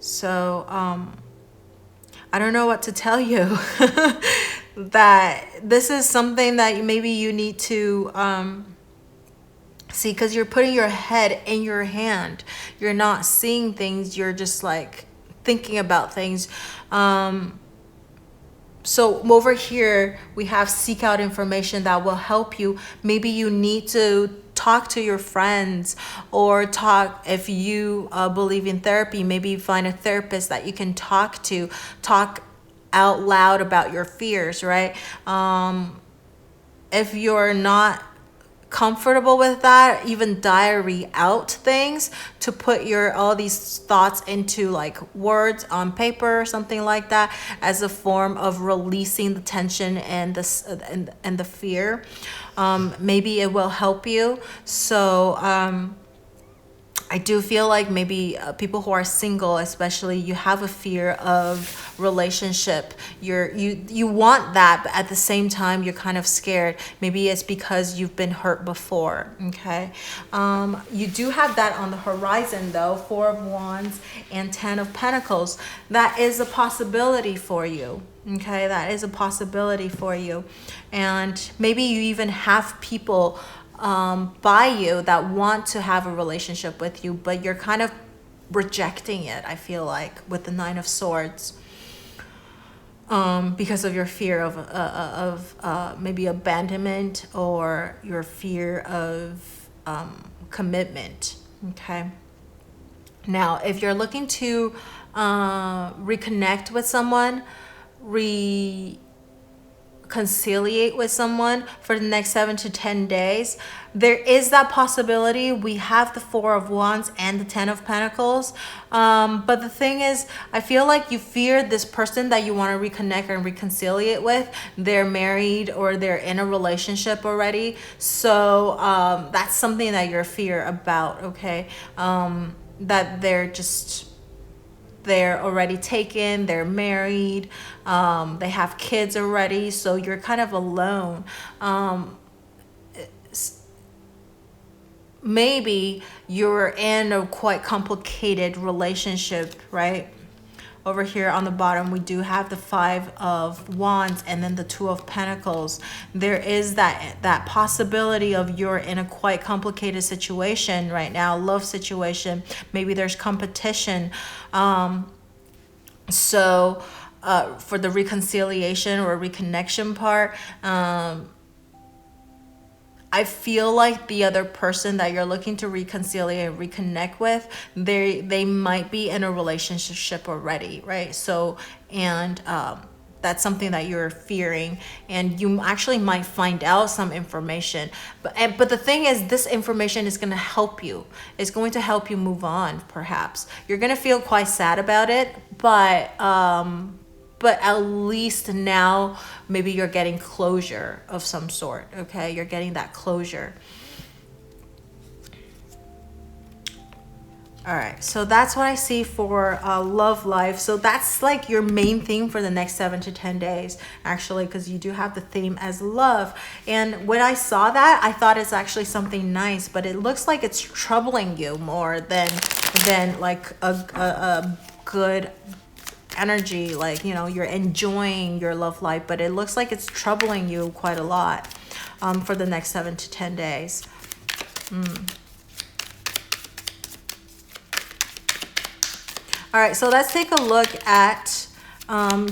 So I don't know what to tell you. That this is something that maybe you need to see, because you're putting your head in your hand. You're not seeing things, you're just like thinking about things. So over here we have seek out information that will help you. Maybe you need to talk to your friends, or talk, if you believe in therapy, maybe find a therapist that you can talk out loud about your fears, right? If you're not comfortable with that, even diary out things, to put all these thoughts into like words on paper or something like that, as a form of releasing the tension and the fear. Maybe it will help you. So I do feel like maybe people who are single, especially, you have a fear of relationship. You want that, but at the same time, you're kind of scared. Maybe it's because you've been hurt before, okay? You do have that on the horizon, though, Four of Wands and Ten of Pentacles. That is a possibility for you, Okay, that is a possibility for you. And maybe you even have people by you that want to have a relationship with you, but you're kind of rejecting it, I feel like, with the Nine of Swords. Because of your fear of maybe abandonment, or your fear of commitment. Okay. Now, if you're looking to reconnect with someone, reconciliate with someone for the next 7 to 10 days, there is that possibility. We have the Four of Wands and the Ten of Pentacles, but the thing is, I feel like you fear this person that you want to reconnect and reconciliate with, they're married or they're in a relationship already. So that's something that you're fear about. Okay. That they're already taken, they're married, they have kids already, so you're kind of alone. Maybe you're in a quite complicated relationship, right? Over here on the bottom, we do have the Five of Wands and then the Two of Pentacles. There is that possibility of you're in a quite complicated situation right now, love situation. Maybe there's competition. So for the reconciliation or reconnection part, I feel like the other person that you're looking to reconcile and reconnect with, they might be in a relationship already, right? So, and that's something that you're fearing, and you actually might find out some information. But the thing is, this information is going to help you. It's going to help you move on, perhaps. You're going to feel quite sad about it, but at least now maybe you're getting closure of some sort. Okay, you're getting that closure. All right, so that's what I see for love life. So that's like your main theme for the next 7 to 10 days, actually, because you do have the theme as love. And when I saw that, I thought it's actually something nice, but it looks like it's troubling you more than like a good energy. Like, you know, you're enjoying your love life, but it looks like it's troubling you quite a lot for the next 7 to 10 days. All right, so let's take a look at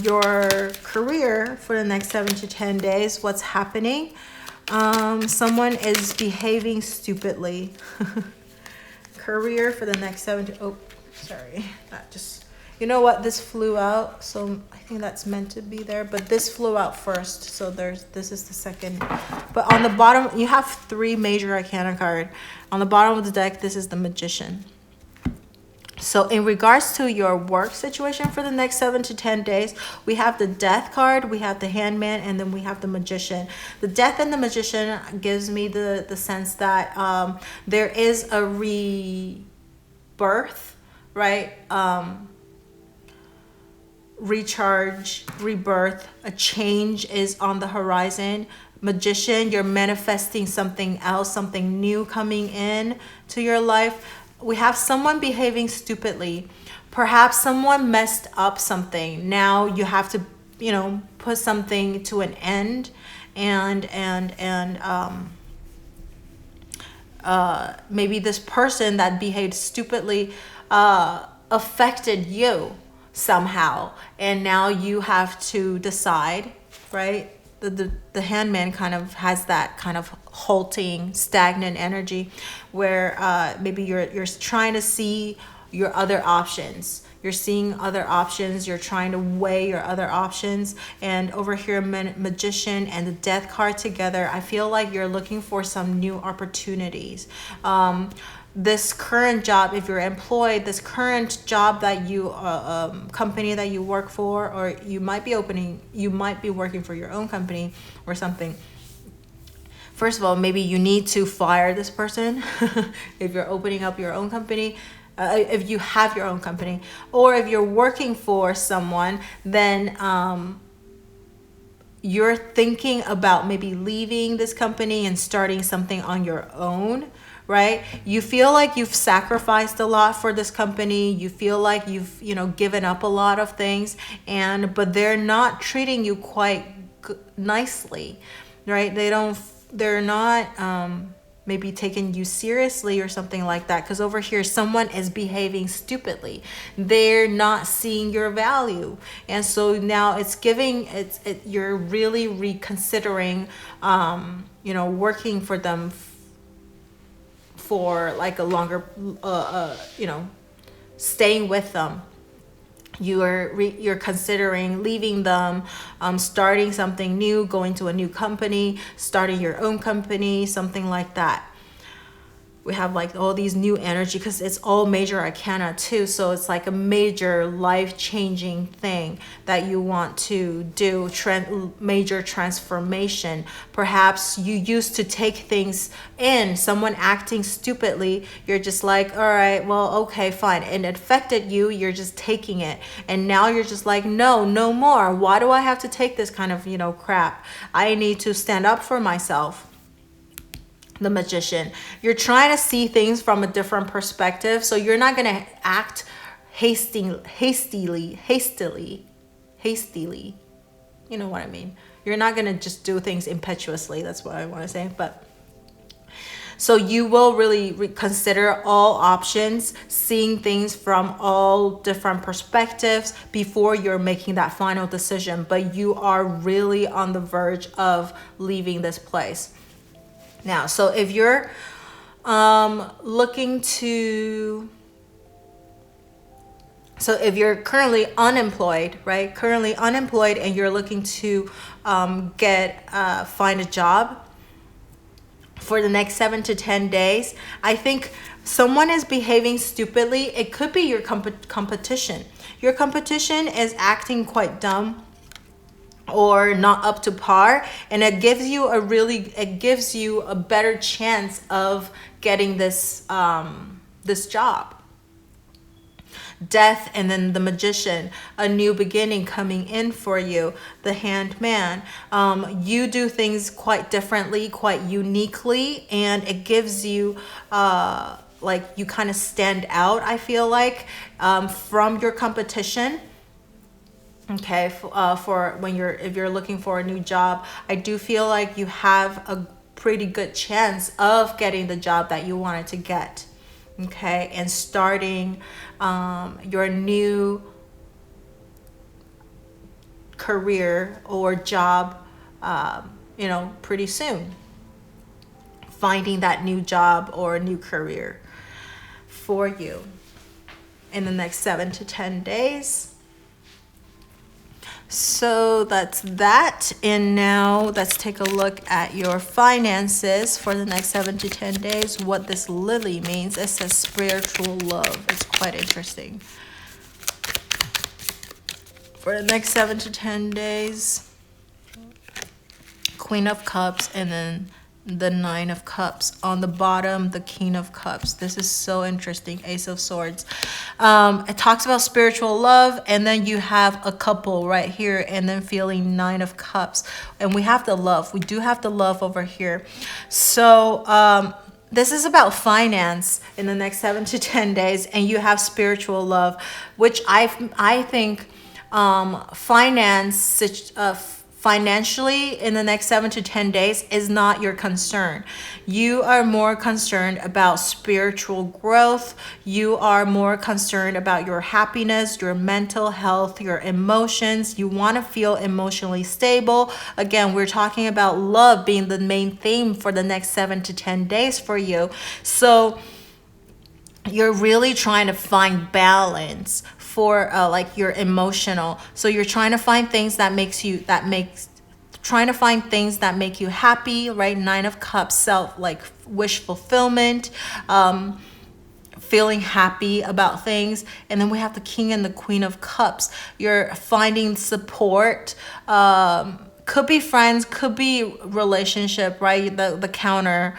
your career for the next 7 to 10 days. What's happening? Someone is behaving stupidly. Career for the next 7 to... Oh, sorry. That just... You know what? This flew out, so I think that's meant to be there. But this flew out first, so this is the second. But on the bottom, you have 3 major arcana card. On the bottom of the deck, this is the Magician. So in regards to your work situation for the next 7 to 10 days, we have the Death card, we have the Hangman, and then we have the Magician. The Death and the Magician gives me the sense that there is a rebirth, right? Recharge, rebirth, a change is on the horizon. Magician, you're manifesting something else, something new coming in to your life. We have someone behaving stupidly. Perhaps someone messed up something. Now you have to, you know, put something to an end, and maybe this person that behaved stupidly affected you somehow, and now you have to decide, right? The Hangman kind of has that kind of halting, stagnant energy, where maybe you're trying to see your other options. You're seeing other options. You're trying to weigh your other options. And over here, Magician and the Death card together, I feel like you're looking for some new opportunities. This current job, if you're employed, this current job that you company that you work for, or you might be working for your own company or something. First of all, maybe you need to fire this person if you're opening up your own company, if you have your own company, or if you're working for someone, then you're thinking about maybe leaving this company and starting something on your own, right? You feel like you've sacrificed a lot for this company. You feel like you've, given up a lot of things, but they're not treating you quite nicely, right? They're not maybe taking you seriously or something like that, because over here someone is behaving stupidly. They're not seeing your value, and so now you're really reconsidering working for them for like a longer staying with them. You're considering leaving them, starting something new, going to a new company, starting your own company, something like that. We have like all these new energy because it's all major arcana too. So it's like a major life-changing thing that you want to do, major transformation. Perhaps you used to take things in, someone acting stupidly. You're just like, all right, well, okay, fine. And it affected you. You're just taking it. And now you're just like, no more. Why do I have to take this kind of, crap? I need to stand up for myself. The Magician. You're trying to see things from a different perspective, so you're not going to act hastily. You know what I mean? You're not going to just do things impetuously. That's what I want to say. But so you will really consider all options, seeing things from all different perspectives before you're making that final decision. But you are really on the verge of leaving this place. Now, so if you're if you're currently unemployed, right? Currently unemployed, and you're looking to find a job for the next 7 to 10 days, I think someone is behaving stupidly. It could be your competition. Your competition is acting quite dumb or not up to par, and it gives you a better chance of getting this job. Death, and then the Magician, a new beginning coming in for you. The Hanged Man. You do things quite differently, quite uniquely, and it gives you like you kind of stand out, I feel like, from your competition. Okay, for if you're looking for a new job, I do feel like you have a pretty good chance of getting the job that you wanted to get. Okay, and starting your new career or job, pretty soon. Finding that new job or a new career for you in the next 7 to 10 days. So that's that. And now let's take a look at your finances for the next 7 to 10 days. What this lily means. It says spiritual love. It's quite interesting. For the next 7 to 10 days, Queen of Cups, and then the Nine of Cups. On the bottom, the King of Cups. This is so interesting. Ace of Swords. It talks about spiritual love, and then you have a couple right here, and then feeling Nine of Cups. And we have the love. We do have the love over here. So this is about finance in the next 7 to 10 days, and you have spiritual love, which I think financially in the next 7 to 10 days is not your concern. You are more concerned about spiritual growth. You are more concerned about your happiness, your mental health, your emotions. You want to feel emotionally stable. Again, we're talking about love being the main theme for the next 7 to 10 days for you. So you're really trying to find balance for like your emotional. So you're trying to find things that make you happy, right? Nine of Cups, wish fulfillment, feeling happy about things. And then we have the King and the Queen of Cups. You're finding support, could be friends, could be relationship, right? The counter,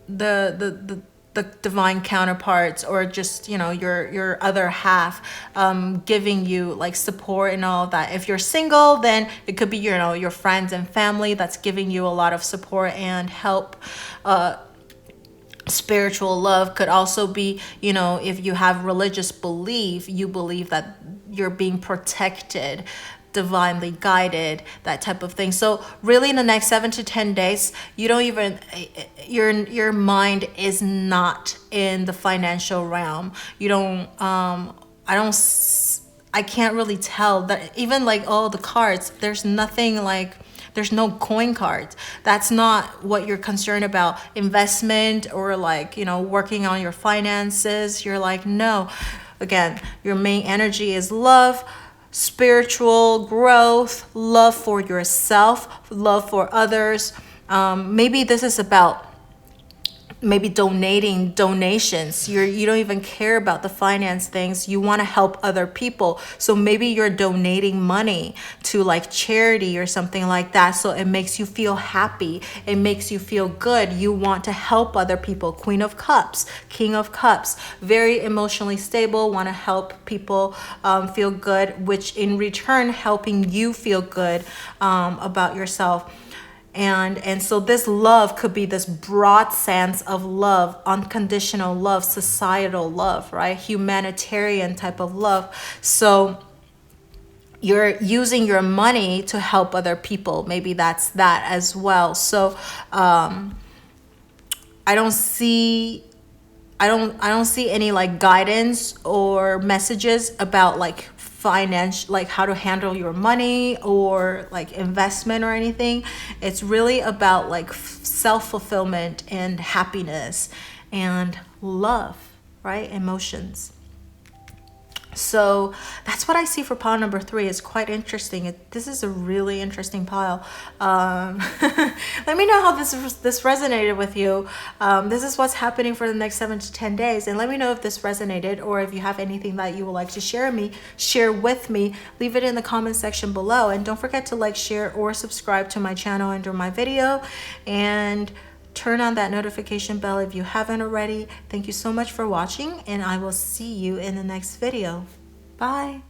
the divine counterparts, or just your other half giving you like support and all of that. If you're single, then it could be your friends and family that's giving you a lot of support and help Spiritual love could also be, you know, if you have religious belief, you believe that you're being protected, divinely guided, that type of thing. So really in the next 7 to 10 days, you don't even, your mind is not in the financial realm. You don't, I can't really tell that even like all the cards, there's nothing like, there's no coin cards. That's not what you're concerned about. Investment or like, you know, working on your finances. You're like, no. Again, your main energy is love, spiritual growth, love for yourself, love for others. Maybe this is about maybe donations. You don't even care about the finance things. You want to help other people. So maybe you're donating money to like charity or something like that. So it makes you feel happy. It makes you feel good. You want to help other people. Queen of Cups, King of Cups, very emotionally stable, want to help people feel good, which in return helping you feel good about yourself. And so this love could be this broad sense of love, unconditional love, societal love, right? Humanitarian type of love. So you're using your money to help other people. Maybe that's that as well. So I don't see any like guidance or messages about like finance, like how to handle your money or like investment or anything. It's really about like self-fulfillment and happiness and love, right? Emotions. So that's what I see for pile number 3. It's quite interesting. This is a really interesting pile. Let me know how this resonated with you. This is what's happening for the next 7 to 10 days. And let me know if this resonated or if you have anything that you would like to share with me. Leave it in the comment section below. And don't forget to like, share, or subscribe to my channel under my video. And turn on that notification bell if you haven't already. Thank you so much for watching, and I will see you in the next video. Bye.